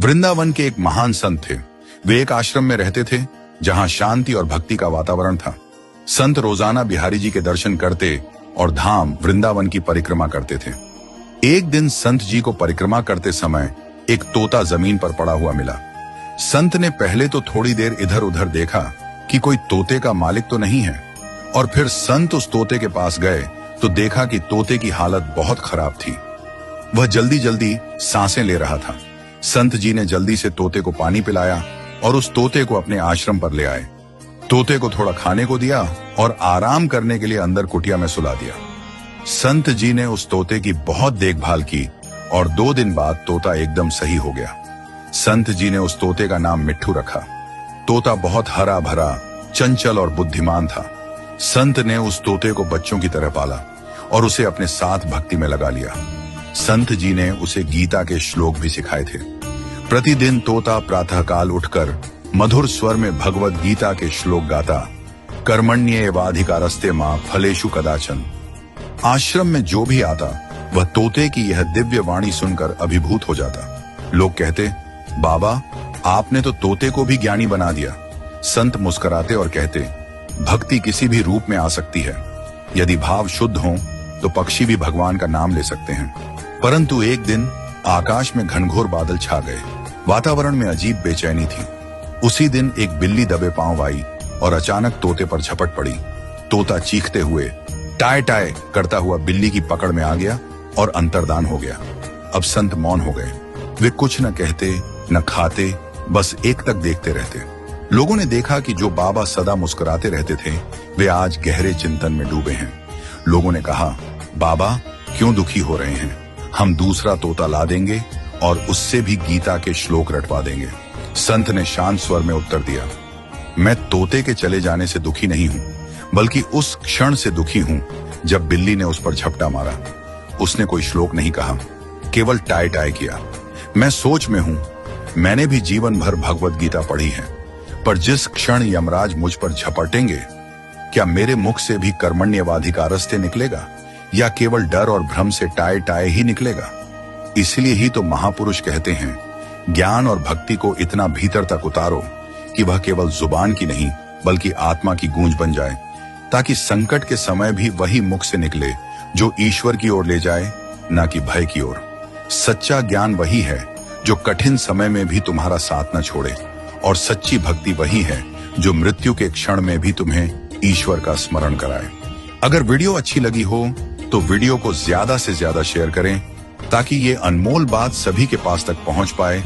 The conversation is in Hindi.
वृंदावन के एक महान संत थे। वे एक आश्रम में रहते थे जहां शांति और भक्ति का वातावरण था। संत रोजाना बिहारी जी के दर्शन करते और धाम वृंदावन की परिक्रमा करते थे। एक दिन संत जी को परिक्रमा करते समय एक तोता जमीन पर पड़ा हुआ मिला। संत ने पहले तो थोड़ी देर इधर उधर देखा कि कोई तोते का मालिक तो नहीं है, और फिर संत उस तोते के पास गए तो देखा कि तोते की हालत बहुत खराब थी। वह जल्दी जल्दी सांसें ले रहा था। संत जी ने जल्दी से तोते को पानी पिलाया और उस तोते को अपने आश्रम पर ले आए। तोते को थोड़ा खाने को दिया और आराम करने के लिए अंदर कुटिया में सुला दिया। संत जी ने उस तोते की बहुत देखभाल की और 2 दिन बाद तोता एकदम सही हो गया। संत जी ने उस तोते का नाम मिट्ठू रखा। तोता बहुत हरा भरा, चंचल और बुद्धिमान था। संत ने उस तोते को बच्चों की तरह पाला और उसे अपने साथ भक्ति में लगा लिया। संत जी ने उसे गीता के श्लोक भी सिखाए थे। प्रतिदिन तोता प्रातःकाल उठकर मधुर स्वर में भगवद गीता के श्लोक गाता, कर्मण्येवाधिकारस्ते मां फलेषु कदाचन। आश्रम में जो भी आता वह तोते की यह दिव्य वाणी सुनकर अभिभूत हो जाता। लोग कहते, बाबा आपने तो तोते को भी ज्ञानी बना दिया। संत मुस्कुराते और कहते, भक्ति किसी भी रूप में आ सकती है। यदि भाव शुद्ध हो तो पक्षी भी भगवान का नाम ले सकते हैं। परंतु एक दिन आकाश में घनघोर बादल छा गए। वातावरण में अजीब बेचैनी थी। उसी दिन एक बिल्ली दबे पांव आई और अचानक तोते पर झपट पड़ी। तोता चीखते हुए टाय टाय करता हुआ बिल्ली की पकड़ में आ गया और अंतर्धान हो गया। अब संत मौन हो गए। वे कुछ न कहते न खाते, बस एक तक देखते रहते। लोगों ने देखा कि जो बाबा सदा मुस्कुराते रहते थे वे आज गहरे चिंतन में डूबे हैं। लोगों ने कहा, बाबा क्यों दुखी हो रहे हैं? हम दूसरा तोता ला देंगे और उससे भी गीता के श्लोक रटवा देंगे। संत ने शांत स्वर में उत्तर दिया, मैं तोते के चले जाने से दुखी नहीं हूं, बल्कि उस क्षण से दुखी हूं जब बिल्ली ने उस पर झपटा मारा। उसने कोई श्लोक नहीं कहा, केवल टाय टाय किया। मैं सोच में हूं, मैंने भी जीवन भर भगवद गीता पढ़ी है, पर जिस क्षण यमराज मुझ पर झपटेंगे, क्या मेरे मुख से भी कर्मण्येवाधिकारस्ते निकलेगा या केवल डर और भ्रम से टाय टाय ही निकलेगा? इसलिए ही तो महापुरुष कहते हैं, ज्ञान और भक्ति को इतना भीतर तक उतारो कि वह केवल जुबान की नहीं बल्कि आत्मा की गूंज बन जाए, ताकि संकट के समय भी वही मुख से निकले जो ईश्वर की ओर ले जाए, ना कि भय की ओर। सच्चा ज्ञान वही है जो कठिन समय में भी तुम्हारा साथ न छोड़े, और सच्ची भक्ति वही है जो मृत्यु के क्षण में भी तुम्हें ईश्वर का स्मरण कराए। अगर वीडियो अच्छी लगी हो तो वीडियो को ज्यादा से ज्यादा शेयर करें ताकि ये अनमोल बात सभी के पास तक पहुंच पाए